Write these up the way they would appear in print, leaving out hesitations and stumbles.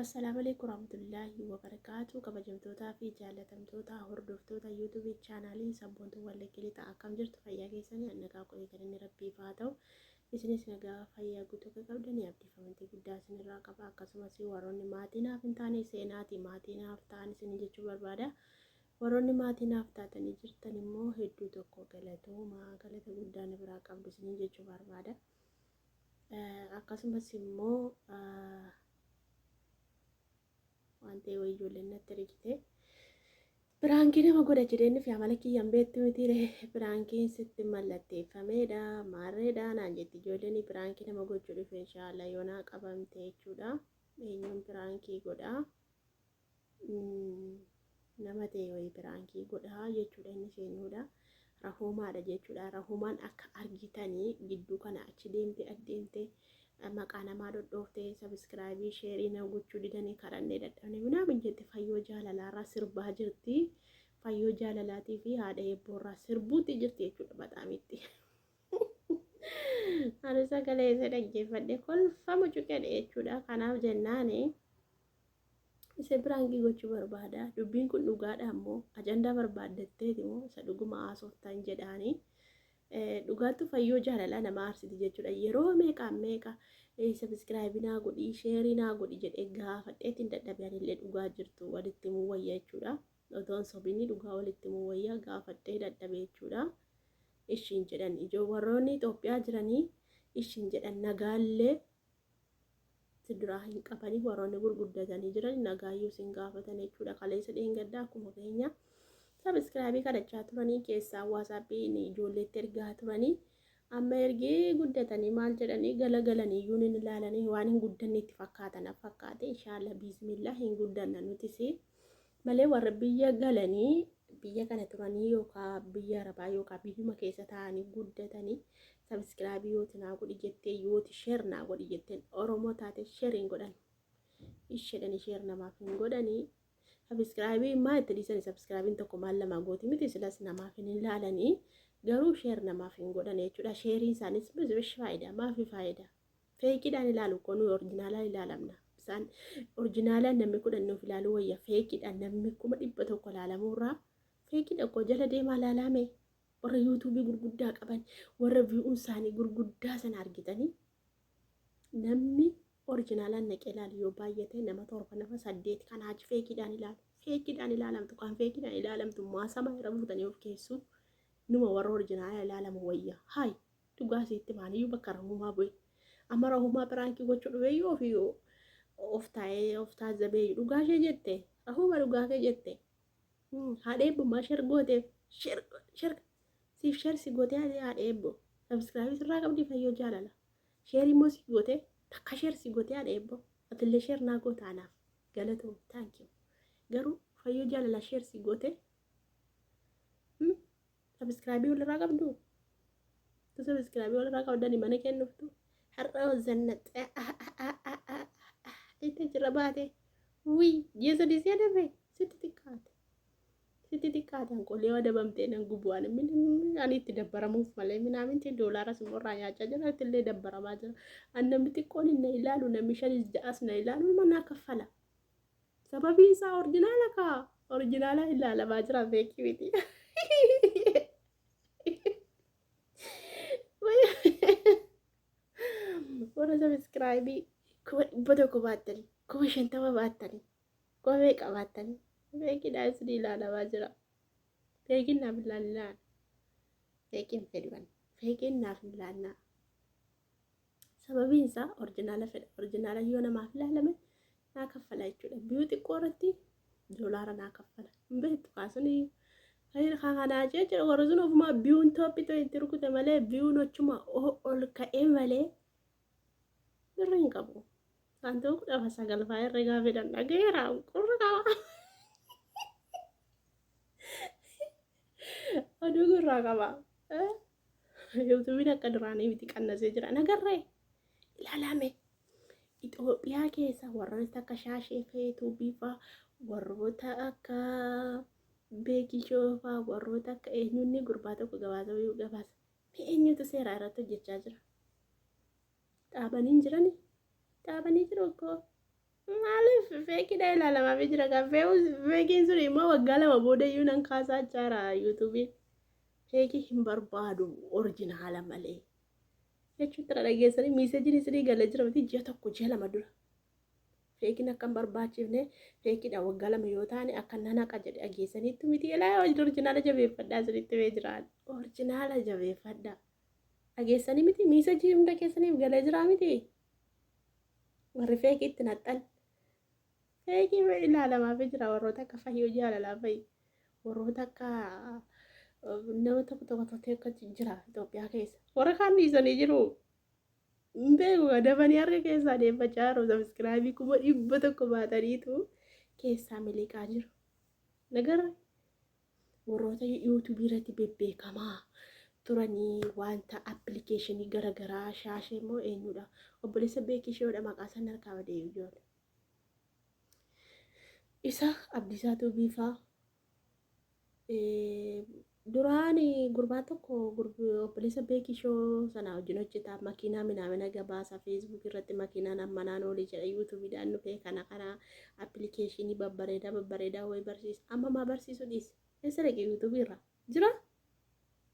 Assalamu alaikum warahmatullahi wabarakatuh. Kabajamtootaa fi jaalatamtoota hordoftoota YouTube chaanalii sabboontuu wallaggilee ta'a akkam jirtu fayyaa keessanii nagaa qo'eetanii rabbiif haa ta'u. Isinis nagaa fayyaa guutuu akka qabdanii abdiifamantii guddaa isinirraa qaba. Akkasumas warroonni maatiinaaf hin taane seenaati maatiinaaf ta'an isin jechuu barbaada. Warroonni maatiinaaf taatanii jirtan immoo hedduu tokko galatooma galata guddaa na biraa qabdu isin jechuu barbaada. Akkasumas immoo wante ijoolleen natti rigite biraankiin nama godha jedheenni fi amala kiyyaan beektu mitiire biraankiin sitti mallatteeffameedha maarreedha naan jetti ijoolleen biraankii nama gochuu dhufe inshaallah yoonaa qabamte jechuudha. Eenyuun biraankii godha nama ta'e wayii biraankii godha jechuudha inni seenuudha rahuumaadha jechuudha. Rahuumaan akka argitanii gidduu kana achi deemte addeemte maqaa namaa dhodhooftee sabiskiraayibii sheerii na gochuu didanii kadhannee dadhabne minaamin jette fayyoo jaalalaarraa sirbaa jirti. Fayyoo jaalalaatii fi haadha eebboorraa sirbuutti jirti jechuudha baxaamitti. Ani sagalee isa dhaggeeffadhe kolfa mucuqedhe jechuudha. Kanaaf jennaani isa biraankii gochuu barbaada. Dubbiin kun dhugaadha ammoo ajandaa barbaaddatteeti moo isa dhuguma haasoftan jedhaanii. Dhugaattu fayyoo jaalalaa nama aarsiti jechuudha. Yeroo meeqa sabiskiraayibii naa godhi sheerii naa godhi jedhee gaafadheetiin dadhabeen illee dhugaa jirtu walitti muu wayya jechuudha. Otoon sobinni dhugaa walitti muu wayya gaafadhee dadhabee jechuudha. Ishiin jedhan ijoo warroonni Itoophiyaa jiranii ishiin jedhan nagaallee siduraa hin qabanii warroonni gurguddatanii jiran nagaayyuu sin gaafatan jechuudha. Kaleessa dheengaddaa akkuma keenya sabiskiraayibii kadhachaa turanii keessaa waasaappiin ijoolleetti ergaa turanii amma ergee guddatanii maal jedhanii galagalanii iyyuu hin ilaalanii waan hin guddanne itti fakkaatan fakkaate inshaallah biismillah hin guddanna nutis malee warra biyya galanii biyya kana turanii yookaan biyya arabaa yookaan biyyuma keessa taa'anii guddatanii sabiskiraayibii yooti naa godhi jettee yooti sheer naa godhi jetteen oromoo taate sheer hin godhan ishedhanii sheer namaaf hin godhanii. Sabiskiraayibii maa itti dhiisanii sabiskiraayibiin tokko maal lamaa gooti miti silas namaaf hin ilaalanii garuu sheer namaaf hin godhan jechuudha. Sheeriin isaanis bish faayidaa maafi faayidaa feekiidhaan ilaalu konu orjinaalaa ilaalamna isaan orjinaalaa namni kudhan nuuf ilaalu wayya feekiidhaan namni 100 ilaalamurraa feekii tokko jala deemaa ilaalame warra yuutuubii gurguddaa qaban warra vii'uun isaanii gurguddaa sana argitanii namni orjinaalaan naqee ilaalu yoo baay'ate nama 7 nama 8 kan haji feekiidhaan ilaalamtu kan feekiidhaan ilaalamtu maasama irra fuutanii of keessu numa warra orjinaalaa ilaalamu wayya haay dhugaa siitti maaliyyuu bakka rahumaa bu'e amma rahumaa biraankii gochuu dhufe yoo fi of taazabee dhugaa ishee jette rahuma dhugaa kee jette haadha eebbummaa sheer gooteef sheer siif sheer si gootee haadha eebbo sabiskiraayibii sirraa qabdi fayyoo jaalala sheerii immoo si gootee takka sheer si gootee haadha eebbo atillee sheer naa gootaanaaf galatoo taankiyuu garuu fayyoo jaalala sheer si gootee sabiskiraayibii walirraa qabdu tu sabiskiraayibii walirraa qabdanii mana kennuftu har'a zannaxee itti jira baate wii jeesa disee dhabe sitti xiqqaate hanqolee waa dabamtee nan gubu'an ani itti dabbaramuuf malee minaaminti doolaara simurraa nyaachaa jira illee dabbaramaa jira. An namni xiqqoon na ilaalu namni 5-6 na ilaalu manaa kaffala. Sababii isaa orjinaala kaa orjinaala ilaalamaa jira beekii miti. Warra sabiskiraayibii 100 baattanii 50 baattanii meeqa baattanii feekiidhaan isin ilaalamaa jira. Feekiin naaf ilaallaa feekiin fedhan feekiin naaf ilaallaa sababiin isaa orjinaala fedha orjinaala yoo namaaf ilaalame naa kaffala jechuudha. Biyyu xiqqoo irratti doolaara naa kaffala hin beektu kaasanii kanaa jechuudha. Warra sun ofumaa biyuun Itoophiyaa itti rukute malee biyuun achuma ol ka'ee malee birra hin qabu. Kan ta'u 19 fa'aa herregaa fedhan dhageera qurra qaba. Aduu gurraa qaba. Yuutuubiin akka duraanii miti qannasee jira nagarree ilaalame. Itoophiyaa keessa warroota akka shaashee feetuu bifa warroota akka beekishoo fa'aa warroota akka eenyuunni gurbaa tokko gabaasa eenyutu seeraa irratti hojjechaa jira. Dhaabanii jiru akkoo maaliif feekidha ilaalamaa fi jira kan feekiin sun immoo waggaa lama booda iyyuu nan kaasaa jira yuutuubiin feekii hin barbaadu orjinaala malee jechuun tira dhageessanii miiseejiin isinii galee jira miti ji'a tokko ji'a lama dura feekiin akka hin barbaachifne feekidha waggaa lama yoo taane akka nan haqa jedhe dhageessaniitu miti ilaa orjinaala jabeeffadhaa isinitti mee jiraan orjinaala jabeeffadhaa dhageessanii miti miiseejii hunda keessaniif galee jiraa miti warri feekiitti naxxan. Feekii ilaalamaa fi jira warroota akka fayyoo jaalalaa fa'i warroota akka nama tokko akka jira Itoophiyaa keessa warra kaan dhiisanii jiru hin beeku dabanii harka keessaa deeffachaa jiru sabiskiraabii 100,000 baataniitu keessaa miliqaa jiru nagarra warroota yuutuubii irratti bebbeekamaa turanii wanta appilikeeshinii garagaraa shaashee immoo eenyudha obboleessa beekishoodha maqaa sana harkaa badee ijoollee. Isa abdiisaatu biifaa duraan gurbaa tokko obboleessa beekishoo sana wajjin hojjetaa makiinaa minaamina gabaasa feesbuuk irratti makiinaan ammanaan olii jedha yuutuubiidhaan dhufee kana appilikeeshinii babbareedaa wayii barsiisa amma maa barsiisu dhiise eessa dhaqee yuutuubii irraa jira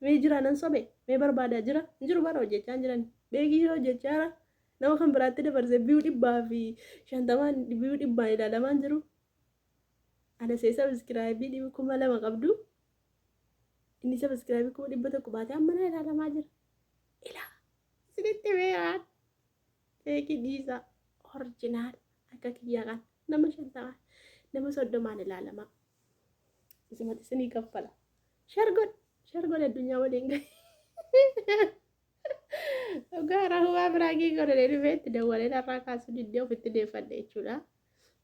mee jira nan sobe mee barbaadaa jira hin jiru bara hojjechaa jiran beekishoo hojjechaa jira nama kan biraatti dabarse biyyu 100 ilaalamaan jiru. Ada saya subscribe di 2,000 qabdu. Ini subscribe 100 baatee amma na ilaalamaa jira. Ilaa isinitti beekan feekii dhiisa orjinaal akka kiyyaa kan nama 50 nama 30 ilaalamaa. Isimatti isinii kaffala. Shargon addunyaa waliin gahe. Gara huwa biraagii godhanii dhufeetti dawwalee dharraa kaasuu diddee ofitti deeffadhe jechuudha.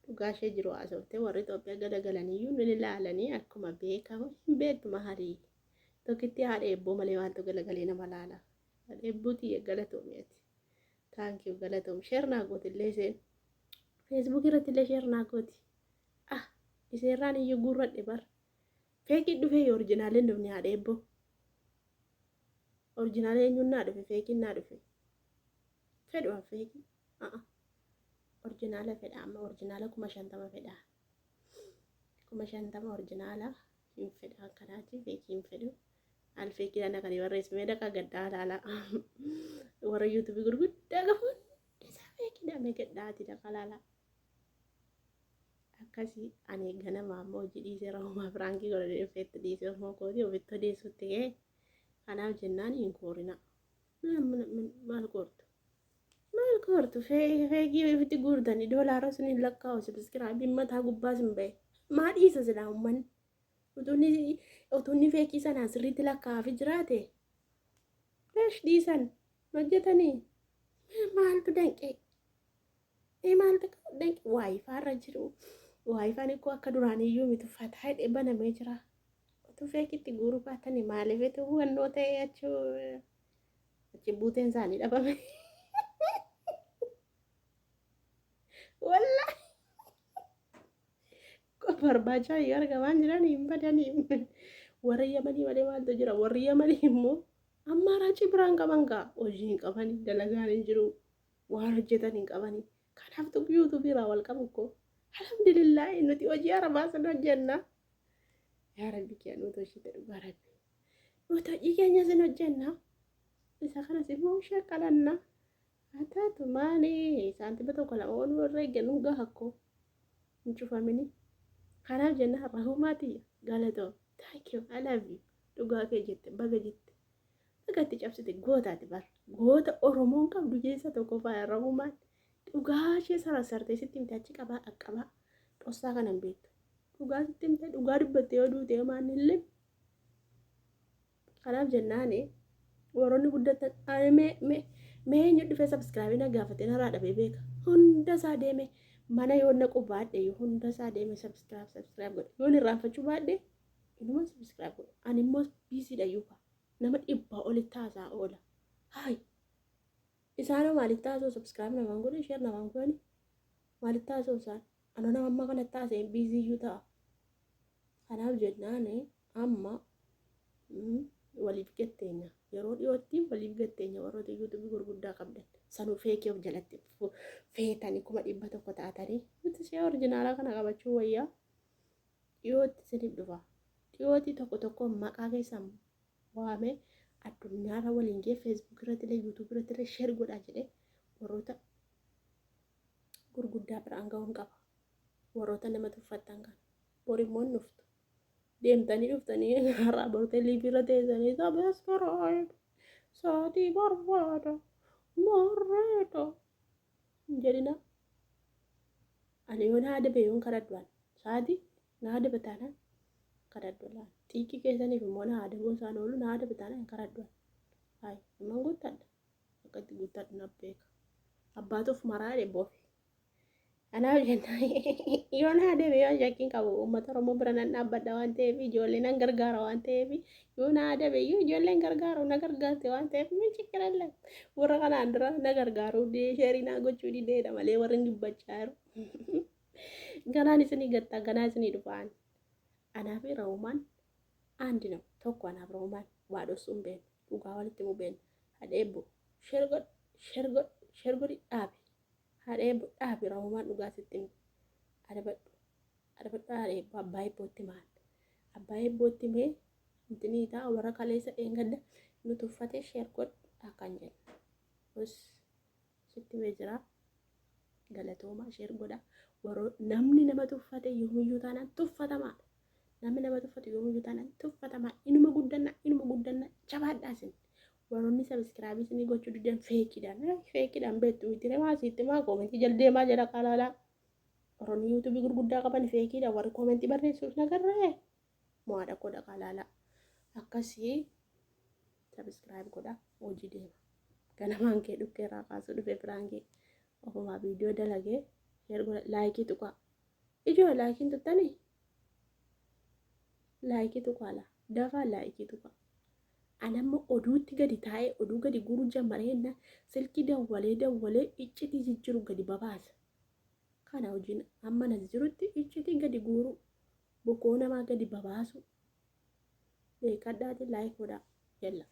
Dhugaashee jiru haasofte warri Itoophiyaa galagalaniyyuu ni ilaalanii akkuma beekamu hin beektu maharii tokkitti haadha eebboo malee waantu galagalee nama laala. Haadha eebbuutii galatoomeeti. Taankii galatoom sheer naa gootillee isheen feesbuuk irratti illee sheer naa gooti. Iseerraan iyyuu guurradhe bar feekii dhufee orjinaaleen dhufne haadha eebboo. Orjinaalee eenyuun naa dhufe feekiin naa dhufe fedhuun feekii orjinaala fedha amma orjinaala 50,000 fedha 50,000 orjinaala hin fedha akkanaati feekii hin fedhu al feekii dana kan barreessame dhaqa gaddaa laala warra yuutuubii gurguddaa qabuun isa feekii dhamee gaddaati dhaqa laala akkasii ani ganama ammoo hojii dhiisee rahumaa firaangii godhanii dhufeetti dhiisee osoo kooti ofitti odeessutti ga'e kanaaf jennaan hin koorina maal koortu kortu feekii ofitti guurdanii doolaara sun hin lakkaa'u sabiskiraabiin mataa gubbaa sin ba'e maa dhiisa silaa uummanni utuunni feekii sanaa sirriitti lakkaa'afi jiraate leesh dhiisan hojjetanii maaltu danqee maaltu danqee waayifaarra jiru waayifaan ikkoo akka duraaniyyuu miti uffataa hidhee banamee jira utuu feekitti guuruu baatanii maaliifetu hubannoo ta'ee achi buuteen isaanii dhabame. Wallah barbaacha argamaan jiran hin badanii warra Yamanii malee maaltu jira warri Yamanii immoo amma raachii biraan qaban gaa hojii hin qabanii dalagaan hin jiru waan hojjetan hin qabanii kanaaf tokko yuutuubii irraa wal qabu koo alhamdulillah nuti hojii arabaa san hojjenna yaa rabbi kee nuti hojii dhugaa rabbi nuti hojii keenya san hojjenna isa kanas immoo shaqqalanna ataatu maali saantiba tokko lama ooluu irra eeggannu gahakko hin cufamini kanaaf jenna rahumaati galatoo thank you I love you dhugaa kee jette baga jette bagatti cabsite gootaati bar goota oromoon qabdu keessa tokko faaya rahumaan dhugaa ishee sarasarte sitti himte achi qabaa dhaqqabaa dhossaa kanan beektu dhugaa sitti himte dhugaa dubbattee yoo duute maanillee kanaaf jennaani warroonni guddatan mee eenyu dhufee sabskraabii na gaafate narraa dhabee beeka hunda isaa deeme mana yoo naqu baadhe hunda isaa deeme sabskiraayib godhe yoon irraanfachuu baadhe inuma sabskiraayib godhe ani immoo biisiidha yuuka nama 100 olitti haasaa oola haay isaanoo maalitti haasoo sabskiraayib namaan godhe sheer namaan godhani maalitti haasoo isaan anoo nama amma kanatti haasee biisiiyyuu ta'a kanaaf jennaani amma waliif gatteenya yeroo dhiyootti waliif gatteenya warroota yuutuubii gurguddaa qabdan sanuu feekii of jalatti feetanii 100 taatanii nuti ishee orjinaalaa kana qabachuu wayyaa dhiyootti isiniif dhufa dhiyootti tokko maqaa keessan waamee addunyaarra waliin gee feesbuuk irratti illee yuutuubii irratti illee sheer godhaa jedhee warroota gurguddaa biraan ga'uun qaba warroota nama tuffattan kan borimmoon dhuftu deemtanii dhuftanii har'aa bortee liifirra teessanii sabeeskaraayib saatii barbaada morreeto jedhina ani yoo naa adabe yoon kadhadhuan saatii naa adabe taanaan kadhadhuan xiiqii keessaniif immoo naa adabuun isaan oolu naa adabe taanaan kadhadhuan hayi imman guuttadha akkatti guuttadhu na beeka abbaatuuf maraadhe boofi anaaf jennaan yoo naa adabe yoo shakkiin qabu uummata Oromoo bira nan dhaabbadha waan ta'eef ijoollee nan gargaara waan ta'eef yoo naa adabe yoo ijoolleen gargaaru na gargaarte waan ta'eef min cikkilallee warra kanaan dura na gargaaru sheerii naa gochuu dideedha malee warri dubbachaa jiru ganaan isinii gatta ganaa isinii dhufaan anaaf Oromoon andi nam tokko anaaf Oromoon waa dhossuun beenu dhugaa walitti himuu beenu hadheebbo shergodi dhaabe hadheebbo dhaabe Oromoon dhugaa sitti himi adabadhu hadheebbo abbaa eebbootti maal abbaa eebbootti mee intini ta'a warra kaleessa dheengadda nu tuffatee sheer godhu akkan jenna us sitti mee jira galatoomaa sheer godha waroo namni nama tuffate yoomuyyuu taanaan tuffatamaa namni nama tuffate yoomuyyuu taanaan tuffatamaa inuma guddanna jabaadhaasin warroonni sabiskiraabii isinii gochuu diddan feekidhaan beektu mitire maasiitti maa koomentii jaldeemaa jedha qalaalaa warroonni yuutuubii gurguddaa qaban feekidhaan warri koomentii barreessuuf nagarree mo'aadha kodha qalaalaa akkasii sabiskiraayib godha hojii deema ganamaan kee dhukkeerraa kaasuu dhufe biraan kee ofumaa viidiyoo dalagee sheer godha laayikii tuqaa ijoo laayikiin tuttanii laayikii tuqaala dafaa laayikii tuqaa anamma oduutti gadi taa'ee oduu gadi guuruu jammareenna silkii dawwalee iccitii jijjiru gadi babaasa kana hojiin amma nas jirutti iccitii gadi guuruu bokoo namaa gadi babaasu beekadhaati laayik godhaa jalla